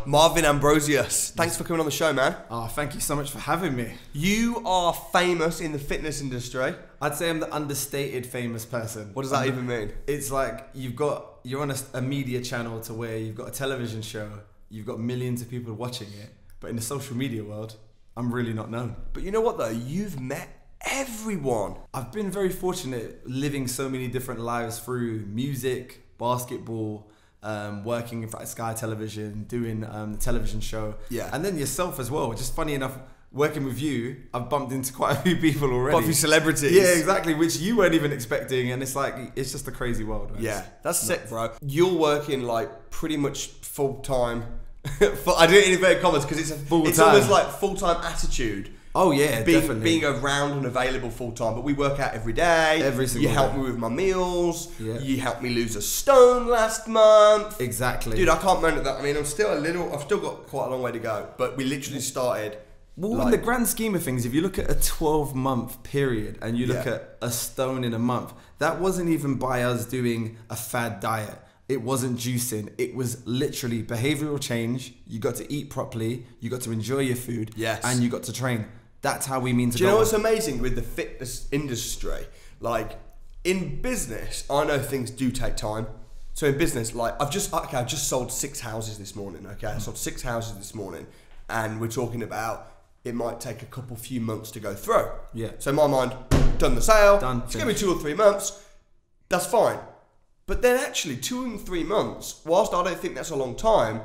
Marvin Ambrosius. Thanks for coming on the show, man. Oh, thank you so much for having me. You are famous in the fitness industry. I'd say I'm the understated famous person. What does that even mean? It's like you're on a media channel to where you've got a television show, you've got millions of people watching it, but in the social media world, I'm really not known. But you know what though? You've met everyone. I've been very fortunate living so many different lives through music, basketball, working in Sky Television, doing the television show, and then yourself as well. Just funny enough, working with you, I've bumped into quite a few people already. Quite a few celebrities. Yeah, exactly, which you weren't even expecting, and it's like, it's just a crazy world, man. Yeah, that's sick, bro. You're working like pretty much full time. I do it in inverted commas because it's almost like full time attitude. Oh yeah, definitely. Being around and available full time, but we work out every day. Every single day. You help me with my meals. Yeah. You helped me lose a stone last month. Exactly. Dude, I can't moan at that. I mean, I've still got quite a long way to go, but we literally started. Well, in the grand scheme of things, if you look at a 12-month period and you look at a stone in a month, that wasn't even by us doing a fad diet. It wasn't juicing. It was literally behavioral change. You got to eat properly. You got to enjoy your food. Yes. And you got to train. That's how we mean to go. Do you know what's amazing with the fitness industry? Like, in business, I know things do take time. So in business, like, I've just sold 6 houses this morning, okay? I sold 6 houses this morning, and we're talking about it might take a few months to go through. Yeah. So in my mind, done the sale. Done. It's going to be 2 or 3 months. That's fine. But then actually 2 and 3 months, whilst I don't think that's a long time,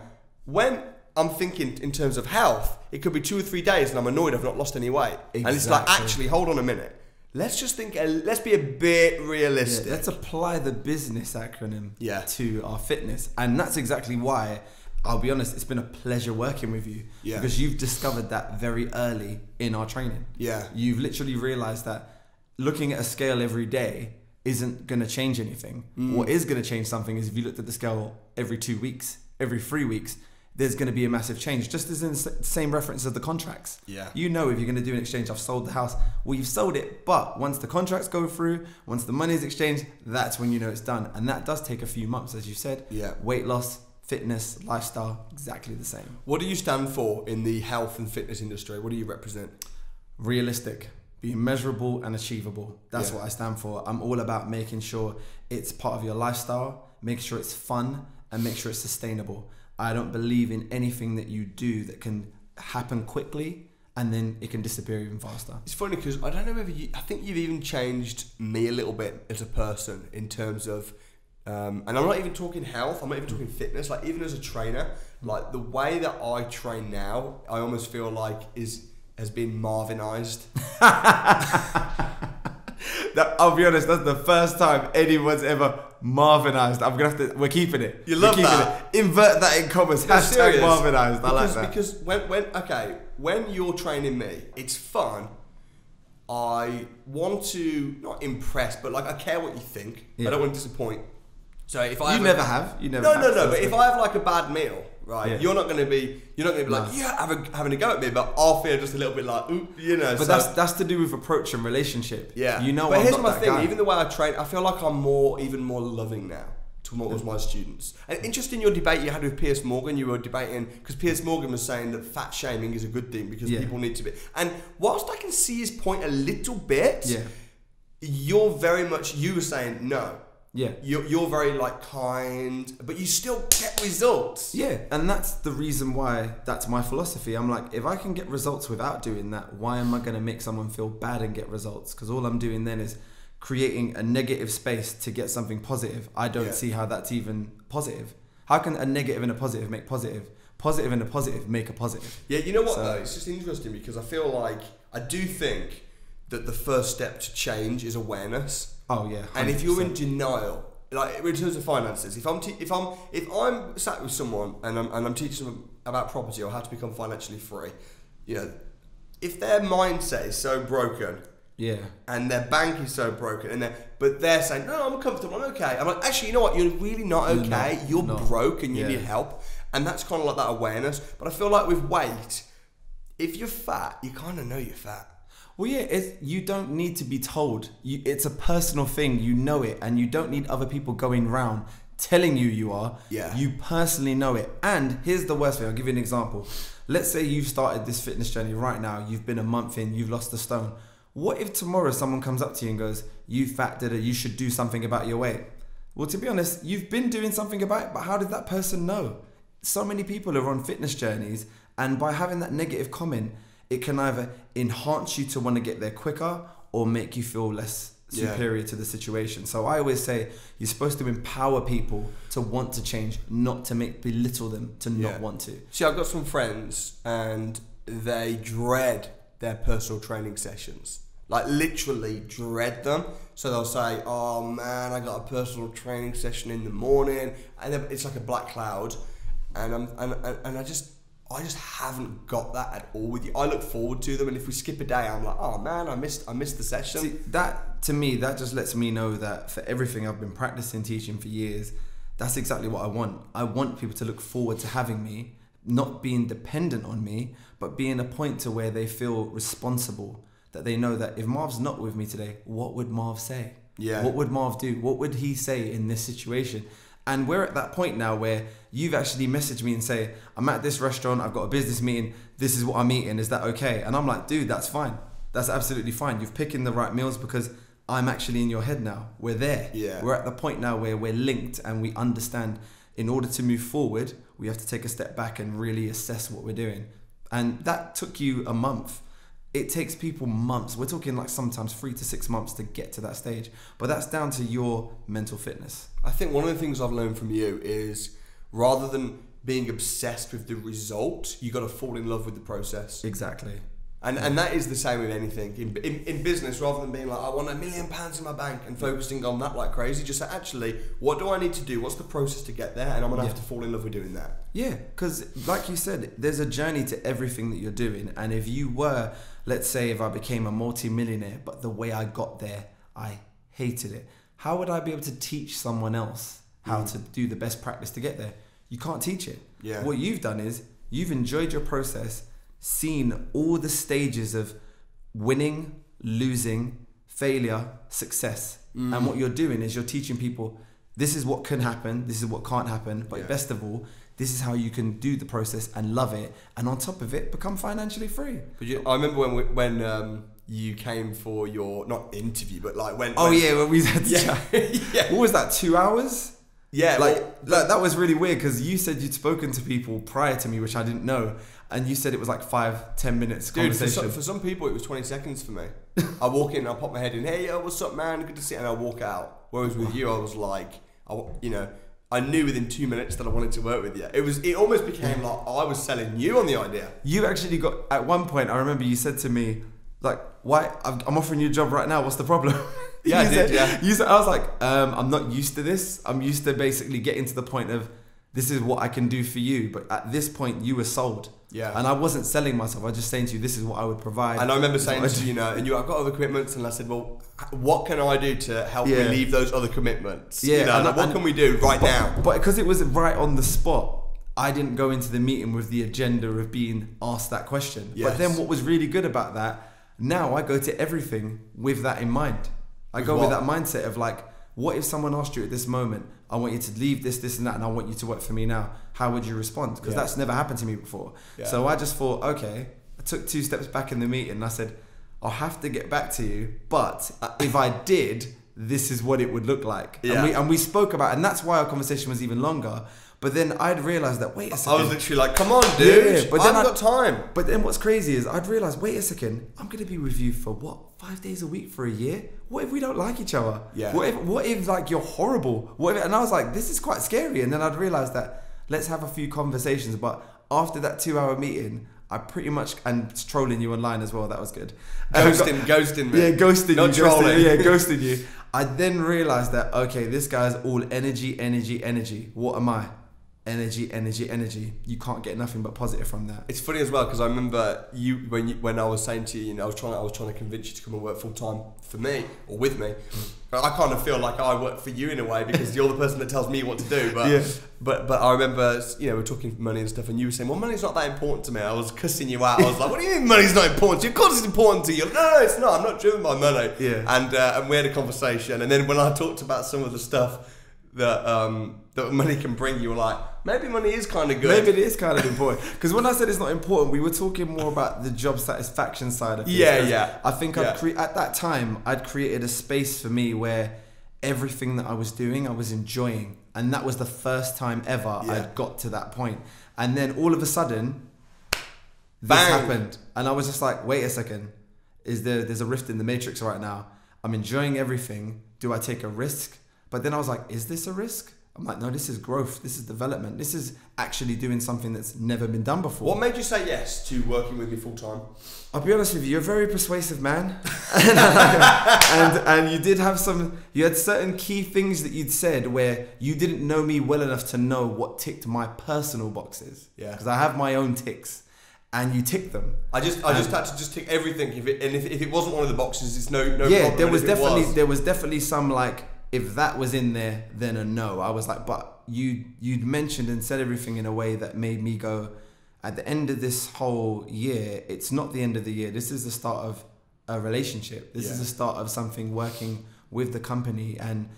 when I'm thinking in terms of health, it could be 2 or 3 days and I'm annoyed I've not lost any weight. Exactly. And it's like, actually, hold on a minute. Let's just think, let's be a bit realistic. Yeah, let's apply the business acronym to our fitness. And that's exactly why, I'll be honest, it's been a pleasure working with you. Yeah. Because you've discovered that very early in our training. Yeah. You've literally realized that looking at a scale every day isn't going to change anything. What is going to change something is if you looked at the scale every 2 weeks, every 3 weeks, there's going to be a massive change. Just as in the same reference as the contracts. Yeah. You know, if you're going to do an exchange, I've sold the house. Well, you've sold it, but once the contracts go through, once the money is exchanged, that's when you know it's done. And that does take a few months, as you said. Yeah. Weight loss, fitness, lifestyle, exactly the same. What do you stand for in the health and fitness industry? What do you represent? Realistic. Being measurable and achievable. That's what I stand for. I'm all about making sure it's part of your lifestyle, make sure it's fun, and make sure it's sustainable. I don't believe in anything that you do that can happen quickly and then it can disappear even faster. It's funny because I don't know whether I think you've even changed me a little bit as a person in terms of, and I'm not even talking health, I'm not even talking fitness, like even as a trainer, like the way that I train now, I almost feel like has been Marvinized. I'll be honest, that's the first time anyone's ever Marvinized. We're keeping it. You love that. Invert that in commas. Hashtag Marvinized. I like that. Because when you're training me, it's fun. I want to not impress, but like I care what you think. I don't want to disappoint. So if I never have. No. But if I have like a bad meal, right, you're not going to be like having a go at me, but I'll feel just a little bit like, ooh, you know. But that's to do with approach and relationship. Yeah. You know. But here's my thing. Even the way I train, I feel like I'm even more loving now towards my students. And interesting, your debate you had with Piers Morgan, you were debating because Piers Morgan was saying that fat shaming is a good thing because people need to be. And whilst I can see his point a little bit, you're very much, you were saying no. Yeah, you're very like kind, but you still get results. Yeah, and that's the reason why that's my philosophy. I'm like, if I can get results without doing that, why am I going to make someone feel bad and get results? Because all I'm doing then is creating a negative space to get something positive. I don't see how that's even positive. How can a negative and a positive make positive? Positive and a positive make a positive. Yeah, you know what though? It's just interesting because I feel like I do think that the first step to change is awareness. Oh yeah, 100%. And if you're in denial, like in terms of finances, if I'm sat with someone and I'm teaching them about property or how to become financially free, you know, if their mindset is so broken, and their bank is so broken, but they're saying, no, I'm comfortable, I'm okay. I'm like, actually, you know what? You're really not okay. You're broke and you need help, and that's kind of like that awareness. But I feel like with weight, if you're fat, you kind of know you're fat. Well, yeah, you don't need to be told. It's a personal thing. You know it, and you don't need other people going round telling you you are. Yeah. You personally know it. And here's the worst thing. I'll give you an example. Let's say you've started this fitness journey right now. You've been a month in. You've lost a stone. What if tomorrow someone comes up to you and goes, you fat did it, you should do something about your weight? Well, to be honest, you've been doing something about it, but how did that person know? So many people are on fitness journeys, and by having that negative comment, it can either enhance you to want to get there quicker or make you feel less superior to the situation. So I always say you're supposed to empower people to want to change, not to belittle them to not want to. See, I've got some friends and they dread their personal training sessions. Like literally dread them. So they'll say, oh man, I got a personal training session in the morning, and it's like a black cloud, and I just haven't got that at all with you. I look forward to them, and if we skip a day, I'm like, oh man, I missed the session. See, that to me, that just lets me know that for everything I've been practicing, teaching for years, that's exactly what I want. I want people to look forward to having me, not being dependent on me, but being a point to where they feel responsible. That they know that if Marv's not with me today, what would Marv say? Yeah. What would Marv do? What would he say in this situation? And we're at that point now where you've actually messaged me and say, I'm at this restaurant, I've got a business meeting, this is what I'm eating, is that okay? And I'm like, dude, that's fine. That's absolutely fine. You've picking the right meals because I'm actually in your head now. We're there. Yeah. We're at the point now where we're linked and we understand in order to move forward, we have to take a step back and really assess what we're doing. And that took you a month. It takes people months. We're talking like sometimes 3 to 6 months to get to that stage. But that's down to your mental fitness. I think one of the things I've learned from you is rather than being obsessed with the result, you got to fall in love with the process. Exactly. And that is the same with anything. In business, rather than being like, I want £1 million in my bank and focusing on that like crazy, just say, actually, what do I need to do? What's the process to get there? And I'm going to have to fall in love with doing that. Yeah, because like you said, there's a journey to everything that you're doing. And if you were, let's say if I became a multi-millionaire, but the way I got there, I hated it. How would I be able to teach someone else how to do the best practice to get there? You can't teach it. Yeah. What you've done is you've enjoyed your process, seen all the stages of winning, losing, failure, success. And what you're doing is you're teaching people, this is what can happen, this is what can't happen, but best of all, this is how you can do the process and love it, and on top of it, become financially free. But I remember when you came for your, not interview, but like when we had to chat. What was that, 2 hours? Yeah, like that was really weird because you said you'd spoken to people prior to me, which I didn't know, and you said it was like 5-10 minutes conversation. For some people it was 20 seconds for me. I walk in and I pop my head in, hey, yo, what's up, man? Good to see you, and I walk out. Whereas with you, I was like, I knew within 2 minutes that I wanted to work with you. It almost became like I was selling you on the idea. You actually got, at one point, I remember you said to me, like, why, I'm offering you a job right now, what's the problem? Yeah, I did. You said, I was like, I'm not used to this. I'm used to basically getting to the point of, this is what I can do for you. But at this point, you were sold. Yeah. And I wasn't selling myself. I was just saying to you, this is what I would provide. And I remember saying to you, and I've got other commitments. And I said, well, what can I do to help relieve those other commitments? Yeah. What can we do right now? But because it was right on the spot, I didn't go into the meeting with the agenda of being asked that question. Yes. But then what was really good about that, now I go to everything with that in mind. I go with that mindset of like, what if someone asked you at this moment, I want you to leave this, this and that, and I want you to work for me now. How would you respond? Because that's never happened to me before. Yeah. So I just thought, okay, I took 2 steps back in the meeting and I said, I'll have to get back to you, but if I did, this is what it would look like. Yeah. And we spoke about, and that's why our conversation was even longer. But then I'd realised that, wait a second. I was literally like, come on, dude. But I haven't got time. But then what's crazy is I'd realised, wait a second, I'm going to be with you for what, 5 days a week for a year? What if we don't like each other? Yeah. What if like you're horrible? And I was like, this is quite scary. And then I'd realised that let's have a few conversations. But after that 2-hour meeting, I pretty much, and trolling you online as well, that was good. Ghosting me. Yeah, ghosting Not you. trolling. Ghosting you. I then realised that, okay, this guy's all energy, energy, energy. What am I? Energy, energy, energy. You can't get nothing but positive from that. It's funny as well because I remember when I was saying to you, I was trying to convince you to come and work full time for me or with me. But I kind of feel like I work for you in a way because you're the person that tells me what to do. But I remember we're talking money and stuff, and you were saying, well, money's not that important to me. I was cussing you out. I was like, what do you mean money's not important to you? Of course it's important to you. No, it's not. I'm not driven by money. Yeah. And we had a conversation, and then when I talked about some of the stuff that money can bring, you're like, maybe money is kind of good. Maybe it is kind of important. Because when I said it's not important, we were talking more about the job satisfaction side of things. Yeah. I think at that time, I'd created a space for me where everything that I was doing, I was enjoying. And that was the first time ever I'd got to that point. And then all of a sudden, this happened. And I was just like, wait a second. There's a rift in the matrix right now. I'm enjoying everything. Do I take a risk? But then I was like, is this a risk? I'm like, no, this is growth. This is development. This is actually doing something that's never been done before. What made you say yes to working with me full time? I'll be honest with you, you're a very persuasive man. and you had certain key things that you'd said where you didn't know me well enough to know what ticked my personal boxes. Yeah. Because I have my own ticks. And you tick them. I just had to just tick everything. If it wasn't one of the boxes, it's no problem. Yeah, there was definitely some like, if that was in there, then a no. I was like, but you'd mentioned and said everything in a way that made me go, at the end of this whole year, it's not the end of the year. This is the start of a relationship. This is the start of something working with the company and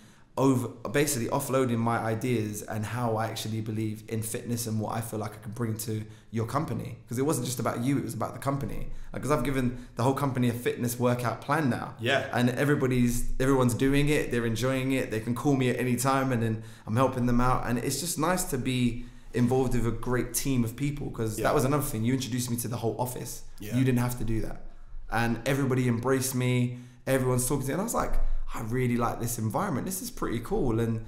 basically offloading my ideas and how I actually believe in fitness and what I feel like I can bring to your company. Because it wasn't just about you, it was about the company. Because I've given the whole company a fitness workout plan now. Yeah. And everyone's doing it, they're enjoying it, they can call me at any time and then I'm helping them out. And it's just nice to be involved with a great team of people, because that was another thing. You introduced me to the whole office. Yeah. You didn't have to do that. And everybody embraced me, everyone's talking to me, and I was like, I really like this environment. This is pretty cool. And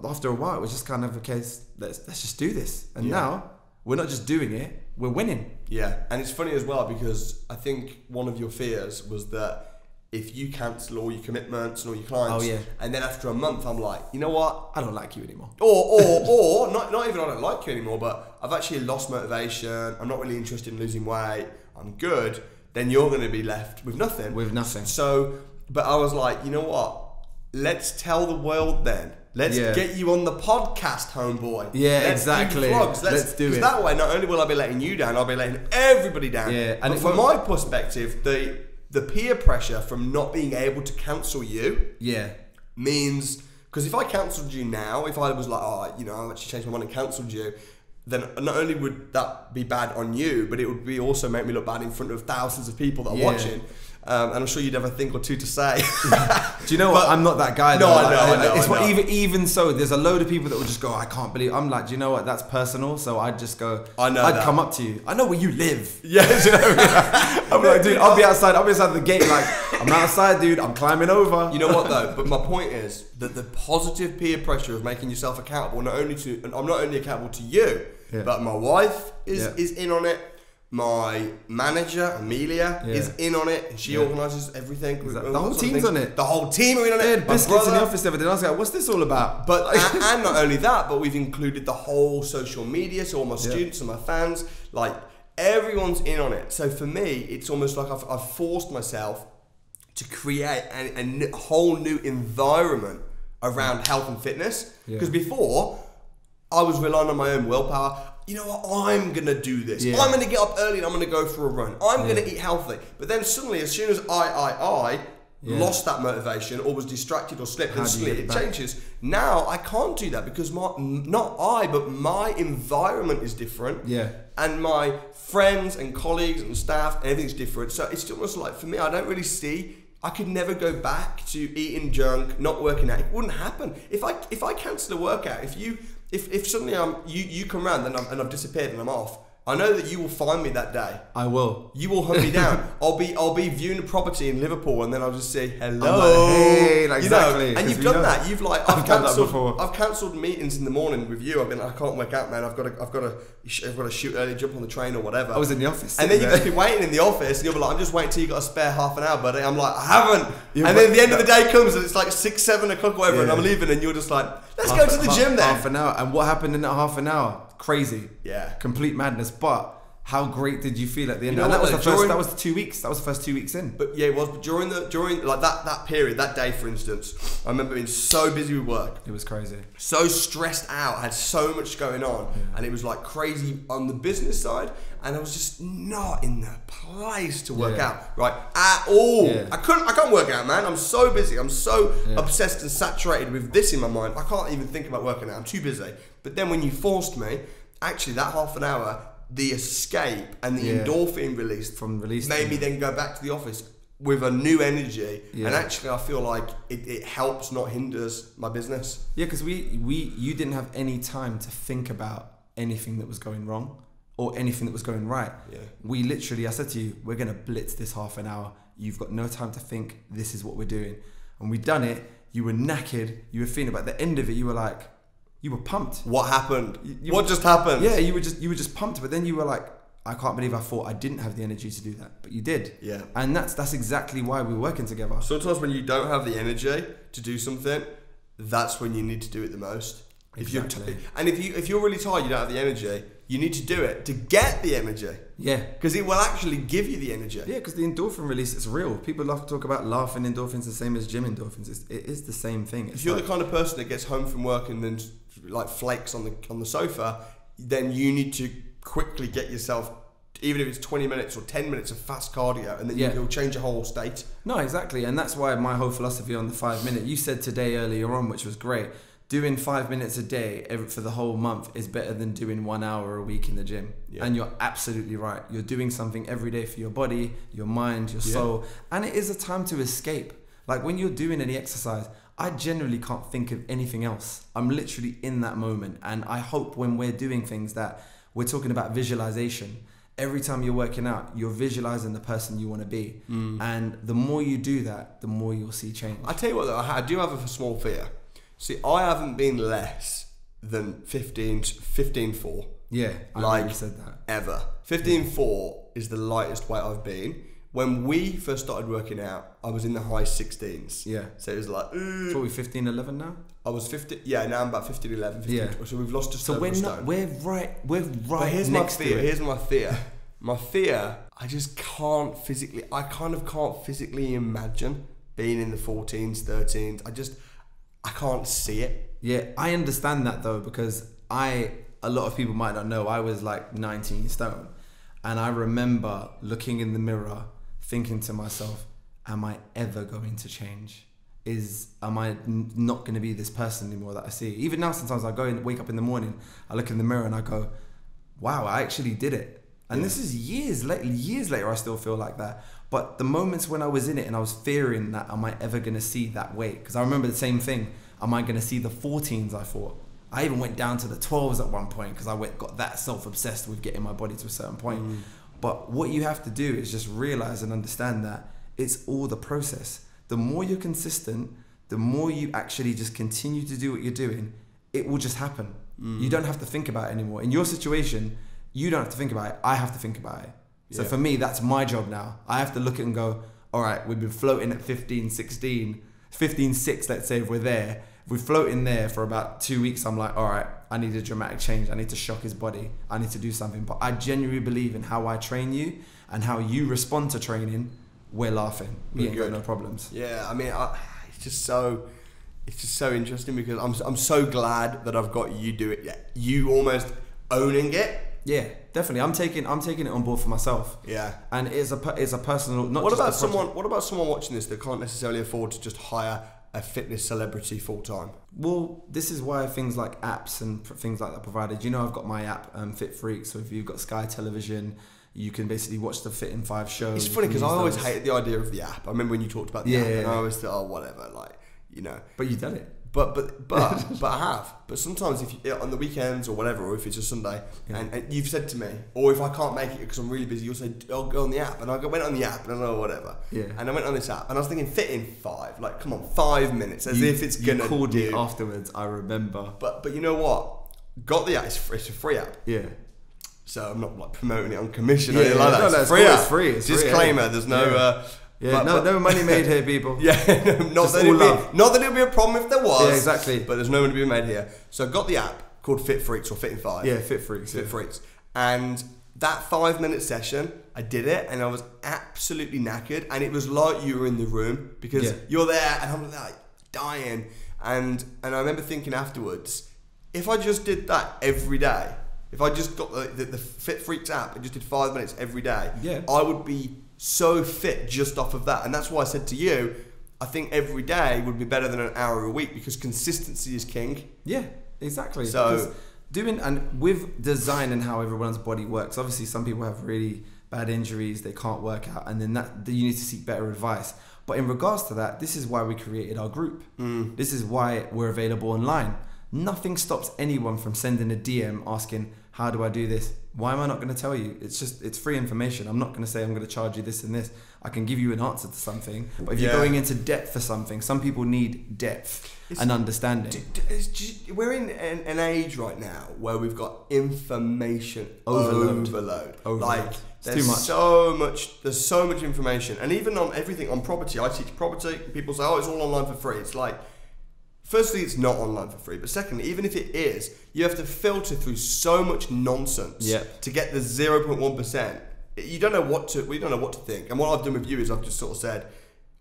after a while, it was just kind of a case, let's just do this. And now we're not just doing it, we're winning. Yeah. And it's funny as well, because I think one of your fears was that if you cancel all your commitments and all your clients, and then after a month, I'm like, you know what? I don't like you anymore. Or not even I don't like you anymore, but I've actually lost motivation. I'm not really interested in losing weight. I'm good. Then you're going to be left with nothing. With nothing. So, but I was like, you know what? Let's tell the world then. Let's get you on the podcast, homeboy. Yeah, let's exactly. Do vlogs. Let's do it. Because that way, not only will I be letting you down, I'll be letting everybody down. Yeah, and from my perspective, the peer pressure from not being able to cancel you means, because if I cancelled you now, if I was like, oh, you know, I actually changed my mind and cancelled you, then not only would that be bad on you, but it would be also make me look bad in front of thousands of people that are watching. And I'm sure you'd have a thing or two to say. Do you know what? I'm not that guy. No, though. I know. Even so, there's a load of people that will just go, I can't believe. I'm like, do you know what? That's personal. So I'd just go. I'd come up to you. I know where you live. Yeah. Do you know what I mean? I'm like, dude, I'll be outside the gate. Like, I'm outside, dude. I'm climbing over. You know what though? But my point is that the positive peer pressure of making yourself accountable, I'm not only accountable to you, but my wife is in on it. My manager, Amelia, is in on it. And she organises everything. Exactly. The whole team's on it. The whole team are in on it. They had biscuits in the office the other day. I was like, what's this all about? But and not only that, but we've included the whole social media, so all my students and my fans, like everyone's in on it. So for me, it's almost like I've forced myself to create a whole new environment around health and fitness. Because before, I was relying on my own willpower. You know what, I'm going to do this. I'm going to get up early and I'm going to go for a run. I'm going to eat healthy. But then suddenly, as soon as I lost that motivation or was distracted or slipped, and suddenly it changes. Now, I can't do that because my environment is different. Yeah. And my friends and colleagues and staff, everything's different. So it's almost like, for me, I don't really see, I could never go back to eating junk, not working out. It wouldn't happen. If I cancel a workout, if suddenly you come round and I've disappeared and I'm off, I know that you will find me that day. I will. You will hunt me down. I'll be viewing a property in Liverpool and then I'll just say hello. Hey, exactly. You know, and you've done that. You've like I've cancelled meetings in the morning with you. I've been I can't work out, man. I've got to shoot early, jump on the train or whatever. I was in the office, and then you've just been waiting in the office, and you'll be like, I'm just waiting till you got a spare half an hour, buddy. I'm like, I haven't. And then the end of the day comes and it's like 6, 7 o'clock or whatever, and I'm leaving, and you're just like, let's go to the gym then. Half an hour, and what happened in that half an hour? Crazy. Yeah. Complete madness. But how great did you feel at the end? You know And that was what, the first. That was the 2 weeks. That was the first 2 weeks in. But yeah, it was. But during like that period, that day, for instance, I remember being so busy with work. It was crazy. So stressed out. I had so much going on, and it was like crazy on the business side, and I was just not in the place to work out, right, at all. Yeah. I can't work out, man. I'm so busy. I'm so obsessed and saturated with this in my mind. I can't even think about working out. I'm too busy. But then when you forced me, actually that half an hour, the escape and the endorphin released made me then go back to the office with a new energy. And actually I feel like it helps, not hinders my business. Yeah, because you didn't have any time to think about anything that was going wrong or anything that was going right. Yeah. We literally, I said to you, we're going to blitz this half an hour. You've got no time to think. This is what we're doing. And we done it. You were knackered. You were feeling, but at the end of it, you were like, you were pumped. What happened? What just happened? Yeah, you were just pumped. But then you were like, I can't believe I thought I didn't have the energy to do that, but you did. Yeah. And that's exactly why we're working together. Sometimes when you don't have the energy to do something, that's when you need to do it the most. Exactly. If you're really tired, you don't have the energy, you need to do it to get the energy. Yeah. Because it will actually give you the energy. Yeah, because the endorphin release is real. People love to talk about laughing endorphins, the same as gym endorphins. It is the same thing. If you're the kind of person that gets home from work and then like flakes on the sofa, then you need to quickly get yourself, even if it's 20 minutes or 10 minutes of fast cardio, and then you'll change your whole state. No, exactly. And that's why my whole philosophy on the 5 minute, you said today earlier on, which was great, doing 5 minutes a day for the whole month is better than doing 1 hour a week in the gym. Yeah. And you're absolutely right. You're doing something every day for your body, your mind, your soul. And it is a time to escape. Like when you're doing any exercise, I generally can't think of anything else. I'm literally in that moment. And I hope when we're doing things that we're talking about visualization, every time you're working out, you're visualizing the person you want to be. And the more you do that, the more you'll see change. I tell you what though, I do have a small fear. See, I haven't been less than 15.4. Yeah, I already said that. Ever. 15.4 is the lightest weight I've been. When we first started working out, I was in the high 16s. Yeah. So it was like... So we're 15.11 now? I was 50... Yeah, now I'm about 15.11. 15, yeah. So we've lost just over a stone. So we're right but here's next my fear. to it. Here's my fear. My fear, I just can't physically... I kind of can't physically imagine being in the 14s, 13s. I can't see it. Yeah, I understand that though, because a lot of people might not know, I was like 19 stone. And I remember looking in the mirror, thinking to myself, am I ever going to change? Am I not going to be this person anymore that I see? Even now, sometimes I go and wake up in the morning, I look in the mirror and I go, wow, I actually did it. And this is years later, I still feel like that. But the moments when I was in it and I was fearing that, am I ever going to see that weight? Because I remember the same thing. Am I going to see the 14s, I thought. I even went down to the 12s at one point because I got that self-obsessed with getting my body to a certain point. But what you have to do is just realize and understand that it's all the process. The more you're consistent, the more you actually just continue to do what you're doing, it will just happen. You don't have to think about it anymore. In your situation, you don't have to think about it. I have to think about it. So for me, that's my job now. I have to look at it and go, all right, we've been floating at 15.6, let's say, if we're there. If we're floating there for about 2 weeks, I'm like, all right, I need a dramatic change. I need to shock his body. I need to do something. But I genuinely believe in how I train you and how you respond to training. We're laughing. We ain't got no problems. Yeah, I mean, it's just so interesting because I'm so glad that I've got you do it. Yeah, you almost owning it. Yeah, definitely. I'm taking it on board for myself. Yeah, and it's a personal. What about someone watching this that can't necessarily afford to just hire a fitness celebrity full time? Well, this is why things like apps and things like that provided. You know, I've got my app, Fit Freak. So if you've got Sky Television, you can basically watch the Fit in 5 shows. It's funny because I always hated the idea of the app. I remember when you talked about the app, and I always thought, oh, whatever, like, you know. But you've done it. But I have. But sometimes if you, on the weekends or whatever, or if it's a Sunday, and you've said to me, or if I can't make it because I'm really busy, you'll say, "I'll go on the app," and went on the app, and I know whatever. Yeah. And I went on this app, and I was thinking, fit in 5, like, come on, 5 minutes, as if it's gonna. You called me afterwards. I remember. But you know what? Got the app. It's a free app. Yeah. So I'm not like promoting it on commission or anything like that. No, it's free. It's free. It's disclaimer. Free, there's no. Yeah, no money made here, people. Yeah, not that it'd be a problem if there was. Yeah, exactly. But there's no money to be made here. So I got the app called Fit Freaks or Fit in 5. Yeah, Fit Freaks. Fit Freaks. And That 5-minute session, I did it and I was absolutely knackered, and it was like you were in the room because you're there and I'm like dying. And I remember thinking afterwards, if I just did that every day, if I just got the Fit Freaks app and just did 5 minutes every day, I would be so fit just off of that. And that's why I said to you, I think every day would be better than an hour a week, because consistency is king. Yeah, exactly. So and with design and how everyone's body works, obviously some people have really bad injuries, they can't work out, and then you need to seek better advice. But in regards to that, this is why we created our group. This is why we're available online. Nothing stops anyone from sending a DM asking, how do I do this? Why am I not going to tell you? It's free information. I'm not going to say I'm going to charge you this and this. I can give you an answer to something. But if you're going into depth for something, some people need depth and understanding. We're in an age right now where we've got information overload. Like, there's so much information. And even on everything on property, I teach property. People say, oh, it's all online for free. It's like, firstly, it's not online for free. But secondly, even if it is, you have to filter through so much nonsense to get the 0.1%. We don't know what to think. And what I've done with you is I've just sort of said,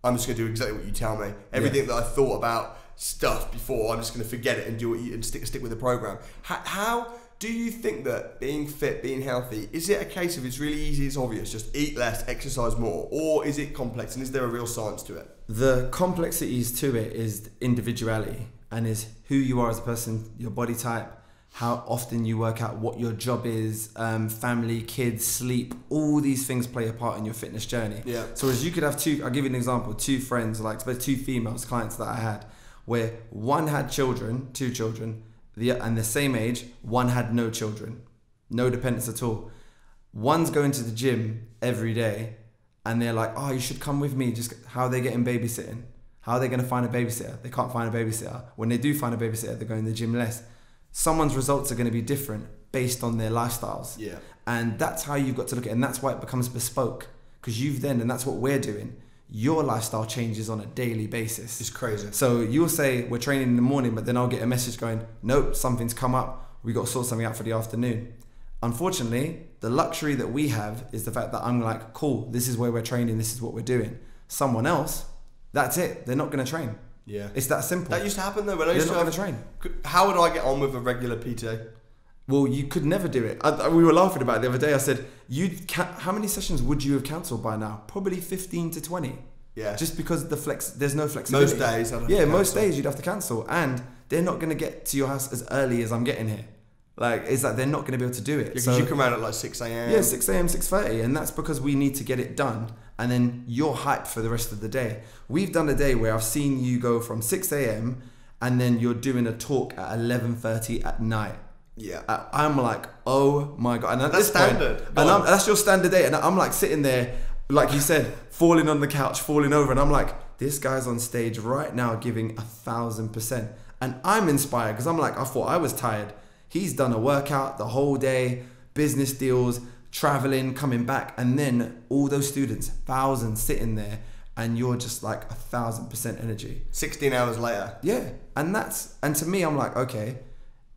I'm just going to do exactly what you tell me. Everything that I thought about stuff before, I'm just going to forget it and do what you and stick with the program. How do you think that being fit, being healthy, is it a case of it's really easy, it's obvious, just eat less, exercise more, or is it complex, and is there a real science to it? The complexities to it is individuality, and is who you are as a person, your body type, how often you work out, what your job is, family, kids, sleep, all these things play a part in your fitness journey. Yeah. So as you could have I'll give you an example, two friends, like two females clients that I had, where one had two children, and the same age, one had no children, no dependents at all. One's going to the gym every day, and they're like, oh, you should come with me. Just how are they getting babysitting? How are they going to find a babysitter? They can't find a babysitter. When they do find a babysitter, they're going to the gym less. Someone's results are going to be different based on their lifestyles. Yeah. And that's how you've got to look at it. And that's why it becomes bespoke. Because and that's what we're doing, your lifestyle changes on a daily basis. It's crazy. So you'll say, we're training in the morning, but then I'll get a message going, nope, something's come up. We got to sort something out for the afternoon. Unfortunately, the luxury that we have is the fact that I'm like, cool, this is where we're training, this is what we're doing. Someone else, that's it. They're not going to train. Yeah. It's that simple. That used to happen though. When I used to train. How would I get on with a regular PT? Well, you could never do it. We were laughing about it the other day. I said, how many sessions would you have cancelled by now? Probably 15 to 20. Yeah. Just because there's no flexibility. Most days. Most days you'd have to cancel, and they're not going to get to your house as early as I'm getting here. Like, it's like they're not going to be able to do it. Because you come around at like 6 a.m. Yeah, 6 a.m, 6:30, and that's because we need to get it done. And then you're hyped for the rest of the day. We've done a day where I've seen you go from 6 a.m. and then you're doing a talk at 11:30 at night. Yeah. I'm like, oh my God. And that's standard. That's your standard day. And I'm like sitting there, like you said, falling on the couch, falling over. And I'm like, this guy's on stage right now giving 1,000%. And I'm inspired because I'm like, I thought I was tired. He's done a workout the whole day, business deals, traveling, coming back. And then all those students, thousands sitting there, and you're just like 1,000% energy. 16 hours later. Yeah. And to me, I'm like, okay,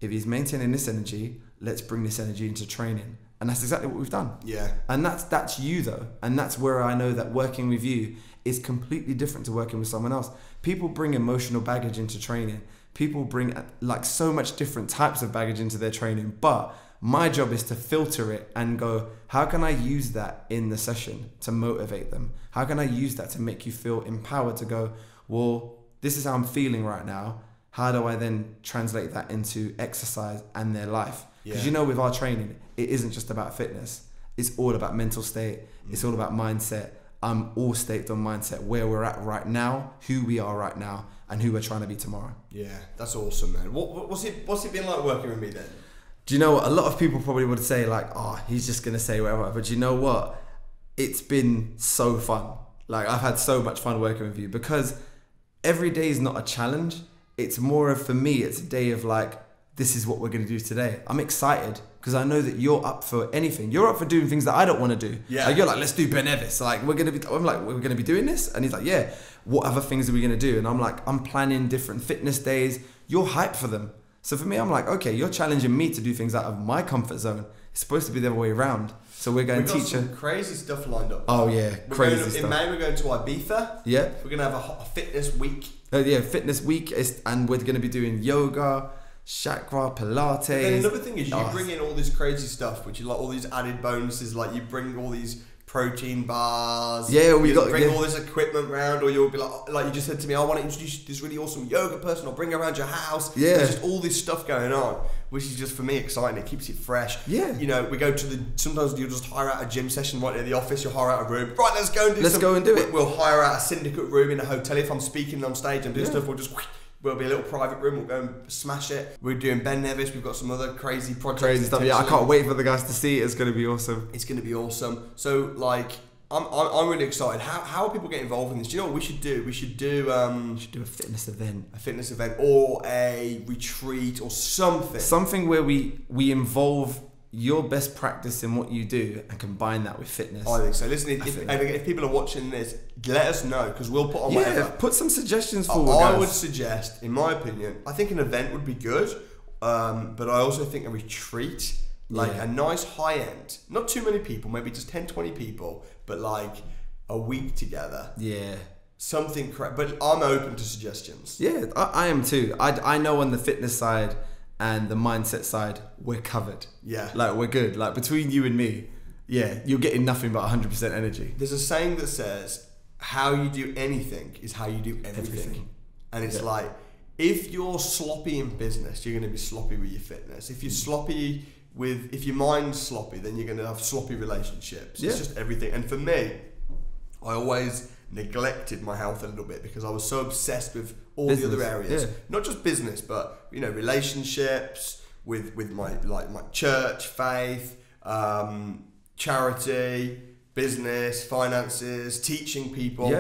if he's maintaining this energy, let's bring this energy into training. And that's exactly what we've done. Yeah. And that's you though. And that's where I know that working with you is completely different to working with someone else. People bring emotional baggage into training. People bring like so much different types of baggage into their training. But my job is to filter it and go, how can I use that in the session to motivate them? How can I use that to make you feel empowered to go, well, this is how I'm feeling right now. How do I then translate that into exercise and their life? Because with our training, it isn't just about fitness. It's all about mental state. It's all about mindset. I'm all staked on mindset, where we're at right now, who we are right now, and who we're trying to be tomorrow. Yeah, that's awesome, man. What's it been like working with me then? Do you know what? A lot of people probably would say like, oh, he's just going to say whatever. But you know what? It's been so fun. Like, I've had so much fun working with you because every day is not a challenge. It's more of, for me, it's a day of like, this is what we're going to do today. I'm excited because I know that you're up for anything. You're up for doing things that I don't want to do. Yeah. Like, you're like, let's do Ben Nevis. Like, I'm like, we're going to be doing this? And he's like, yeah. What other things are we going to do? And I'm like, I'm planning different fitness days. You're hyped for them. So for me, I'm like, okay, you're challenging me to do things out of my comfort zone. It's supposed to be the other way around. So we're going We've got teacher. some crazy stuff lined up. Oh yeah, crazy In stuff. May we're going to Ibiza. Yeah. We're gonna have a fitness week. Yeah, fitness week and we're going to be doing yoga, chakra, Pilates. And another thing is you bring in all this crazy stuff, which is like all these added bonuses. Like you bring all these protein bars. Yeah, we you got bring all this equipment round, or you'll be like you just said to me, I want to introduce this really awesome yoga person. I'll bring her around your house. Yeah, there's just all this stuff going on, which is just for me exciting. It keeps it fresh. Yeah, you know, we go to sometimes you'll just hire out a gym session right near the office. You'll hire out a room. Right, let's go and do it. We'll hire out a syndicate room in a hotel. If I'm speaking on stage and doing stuff, we'll be a little private room. We'll go and smash it. We're doing Ben Nevis. We've got some other crazy projects. Crazy stuff. Yeah, I can't wait for the guys to see it. It's going to be awesome. It's going to be awesome. So like, I'm really excited. How are people getting involved in this? Do you know what we should do? We should do a fitness event. A fitness event or a retreat or something. Something where we involve your best practice in what you do and combine that with fitness. I think so. Listen, if people are watching this, let us know because we'll put on whatever. Put some suggestions forward. I would suggest, in my opinion, I think an event would be good, but I also think a retreat, like a nice high end, not too many people, maybe just 10, 20 people, but like a week together. Yeah. Something correct, but I'm open to suggestions. Yeah, I am too. I know on the fitness side and the mindset side, we're covered. Yeah. Like, we're good. Like, between you and me, yeah, you're getting nothing but 100% energy. There's a saying that says, how you do anything is how you do everything. And it's like, if you're sloppy in business, you're going to be sloppy with your fitness. If you're sloppy if your mind's sloppy, then you're going to have sloppy relationships. It's just everything. And for me, I always neglected my health a little bit because I was so obsessed with all the other areas, not just business, but you know, relationships with my church, faith, charity, business, finances, teaching people,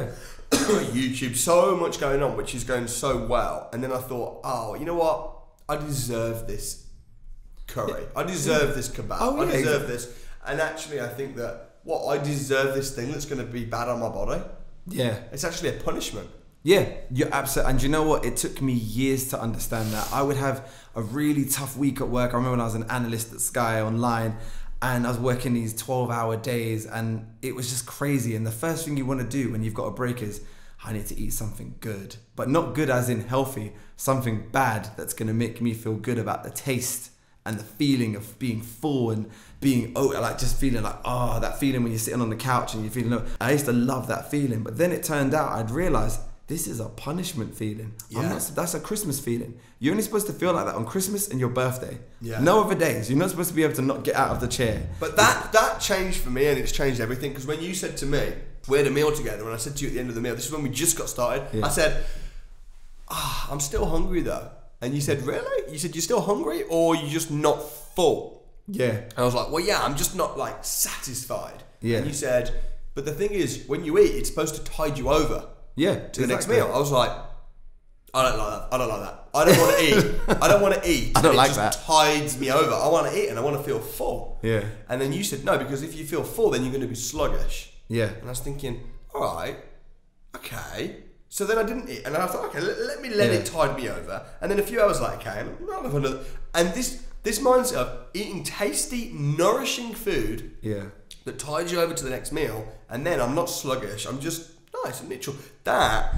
YouTube, so much going on, which is going so well. And then I thought, oh, you know what? I deserve this curry. I deserve this kebab. I deserve this. And actually, I think that I deserve this thing that's going to be bad on my body. Yeah. It's actually a punishment. Yeah, you're absolutely. And you know what? It took me years to understand that. I would have a really tough week at work. I remember when I was an analyst at Sky Online and I was working these 12-hour days and it was just crazy. And the first thing you want to do when you've got a break is, I need to eat something good. But not good as in healthy, something bad that's going to make me feel good about the taste and the feeling of being full and being just feeling like, that feeling when you're sitting on the couch and you're feeling low. I used to love that feeling, but then it turned out I'd realized this is a punishment feeling. That's a Christmas feeling. You're only supposed to feel like that on Christmas and your birthday. Yeah. No other days. You're not supposed to be able to not get out of the chair. But that changed for me, and it's changed everything, because when you said to me, we had a meal together, and I said to you at the end of the meal, this is when we just got started, I said, I'm still hungry though. And you said, really? You said, you're still hungry or you're just not full? Yeah. And I was like, well, yeah, I'm just not like satisfied. Yeah. And you said, but the thing is, when you eat, it's supposed to tide you over. Yeah. To the next meal. I was like, I don't like that. I don't like that. I don't want to eat. I don't want to eat. I don't like that. It just tides me over. I want to eat and I want to feel full. Yeah. And then you said, no, because if you feel full, then you're going to be sluggish. Yeah. And I was thinking, all right, okay. So then I didn't eat, and I thought, okay, let it tide me over. And then a few hours later came, I'll have another. And this mindset of eating tasty, nourishing food that tides you over to the next meal, and then I'm not sluggish, I'm just nice and neutral. That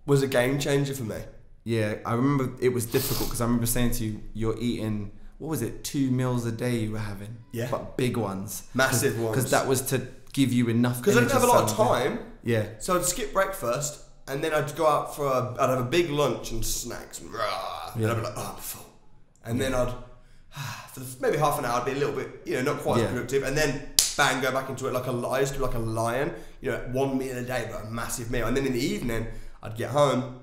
was a game changer for me. Yeah, I remember it was difficult because I remember saying to you, you're eating, what was it, 2 meals a day you were having? Yeah. But big ones. Massive ones. Because that was to give you enough because I didn't have a lot of time. Yeah. So I'd skip breakfast. And then I'd go out I'd have a big lunch and snacks and I'd be like, I'm full. And then for maybe half an hour, I'd be a little bit, not quite as productive. And then bang, go back into it I used to be like a lion, 1 meal a day, but a massive meal. And then in the evening, I'd get home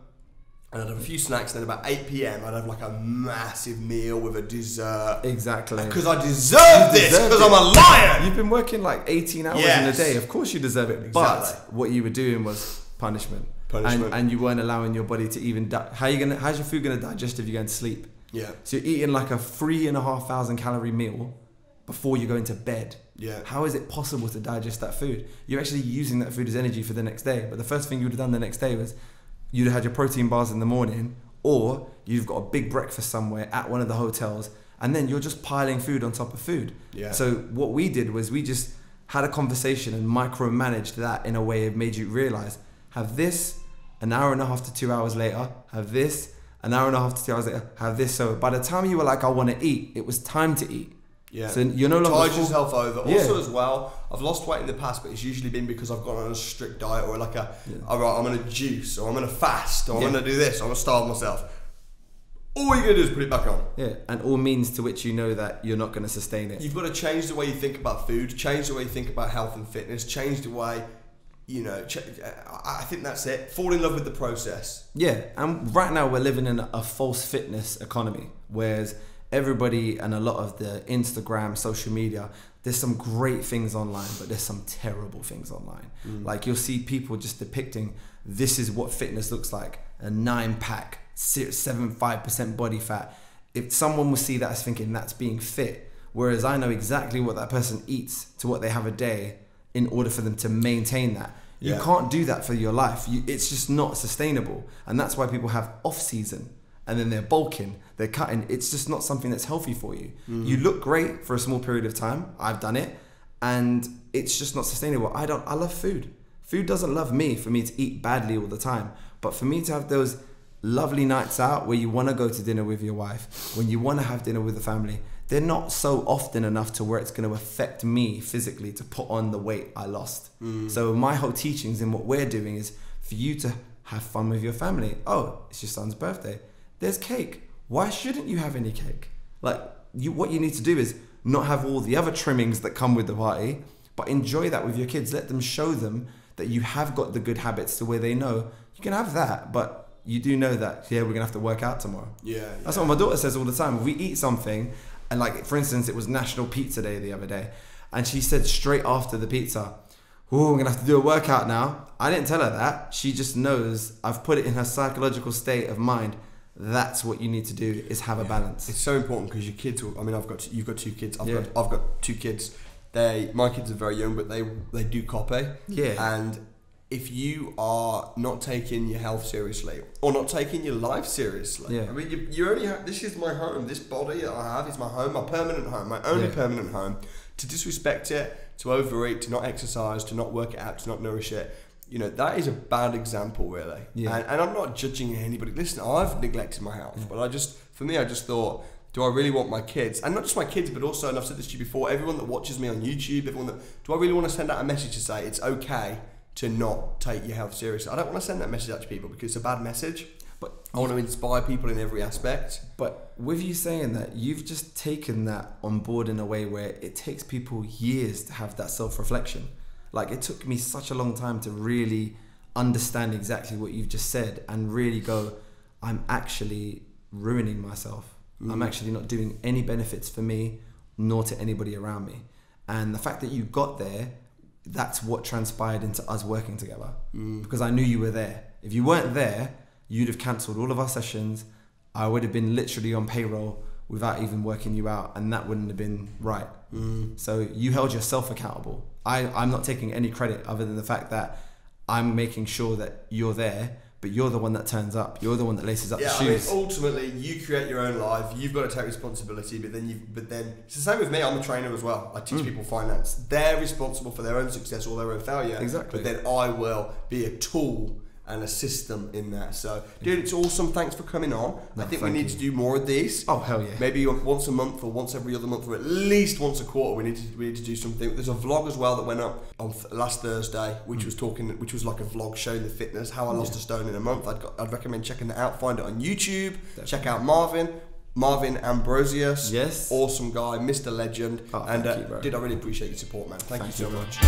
and I'd have a few snacks. And then about 8 p.m, I'd have like a massive meal with a dessert. Exactly. Because I deserve this, because I'm a lion. You've been working like 18 hours in a day. Of course you deserve it. Exactly. But what you were doing was punishment. And you weren't allowing your body to even how's your food gonna digest if you're going to sleep? Yeah. So you're eating like a 3,500 calorie meal before you go into bed. Yeah. How is it possible to digest that food? You're actually using that food as energy for the next day. But the first thing you would have done the next day was you'd have had your protein bars in the morning, or you've got a big breakfast somewhere at one of the hotels, and then you're just piling food on top of food. Yeah. So what we did was we just had a conversation and micromanaged that in a way it made you realize, have this an hour and a half to 2 hours later, have this an hour and a half to 2 hours later, have this. So by the time you were like, I want to eat, it was time to eat. Yeah. So you're no longer Tide yourself over. Yeah. Also as well, I've lost weight in the past, but it's usually been because I've gone on a strict diet or like all right, I'm gonna juice or I'm gonna fast or I'm gonna do this, or I'm gonna starve myself. All you're gonna do is put it back on. Yeah, and all means to which you know that you're not gonna sustain it. You've got to change the way you think about food, change the way you think about health and fitness, change the way, I think that's it. Fall in love with the process. Yeah, and right now we're living in a false fitness economy, whereas everybody and a lot of the Instagram, social media, there's some great things online, but there's some terrible things online. Like you'll see people just depicting, this is what fitness looks like, a 9-pack, 7.5% body fat. If someone will see that as thinking that's being fit, whereas I know exactly what that person eats to what they have a day in order for them to maintain that. You can't do that for your life. It's just not sustainable. And that's why people have off season and then they're bulking, they're cutting. It's just not something that's healthy for you. You look great for a small period of time. I've done it, and it's just not sustainable. I love food. Food doesn't love me for me to eat badly all the time. But for me to have those lovely nights out where you want to go to dinner with your wife, when you want to have dinner with the family, they're not so often enough to where it's going to affect me physically to put on the weight I lost. So my whole teachings and what we're doing is for you to have fun with your family. Oh, it's your son's birthday. There's cake. Why shouldn't you have any cake? Like, what you need to do is not have all the other trimmings that come with the party, but enjoy that with your kids. Let them show them that you have got the good habits to where they know you can have that, but you do know that, we're going to have to work out tomorrow. That's what my daughter says all the time. If we eat something, and like, for instance, it was National Pizza Day the other day, and she said straight after the pizza, oh, I'm going to have to do a workout now. I didn't tell her that. She just knows I've put it in her psychological state of mind. That's what you need to do, is have a balance. It's so important because your kids will, you've got 2 kids. I've got 2 kids. My kids are very young, but they do copy. Yeah. And if you are not taking your health seriously or not taking your life seriously, I mean, you only have, this is my home. This body that I have is my home, my permanent home, my only permanent home. To disrespect it, to overeat, to not exercise, to not work it out, to not nourish it, that is a bad example, really. And I'm not judging anybody. Listen, I've neglected my health, but I just thought, do I really want my kids, and not just my kids, but also, and I've said this to you before, everyone that watches me on YouTube, do I really want to send out a message to say it's okay to not take your health seriously? I don't want to send that message out to people because it's a bad message. But I want to inspire people in every aspect. But with you saying that, you've just taken that on board in a way where it takes people years to have that self-reflection. Like, it took me such a long time to really understand exactly what you've just said and really go, I'm actually ruining myself. I'm actually not doing any benefits for me nor to anybody around me. And the fact that you got there, that's what transpired into us working together. Because I knew you were there. If you weren't there, you'd have cancelled all of our sessions. I would have been literally on payroll without even working you out, and that wouldn't have been right. So you held yourself accountable. I'm not taking any credit other than the fact that I'm making sure that you're there, but you're the one that turns up. You're the one that laces up the shoes. I mean, ultimately, you create your own life. You've got to take responsibility, but then it's the same with me. I'm a trainer as well. I teach people finance. They're responsible for their own success or their own failure. Exactly. But then I will be a tool and a system in that. So, dude, it's awesome. Thanks for coming on. I think we need to do more of these. Oh, hell yeah. Maybe once a month or once every other month or at least once a quarter. We need to do something. There's a vlog as well that went up on last Thursday, which was like a vlog showing the fitness, how I lost a stone in a month. I'd recommend checking that out. Find it on YouTube. Definitely. Check out Marvin Ambrosius. Yes. Awesome guy, Mr. Legend. Oh, thank you, bro. Dude, I really appreciate your support, man. Thank you so much.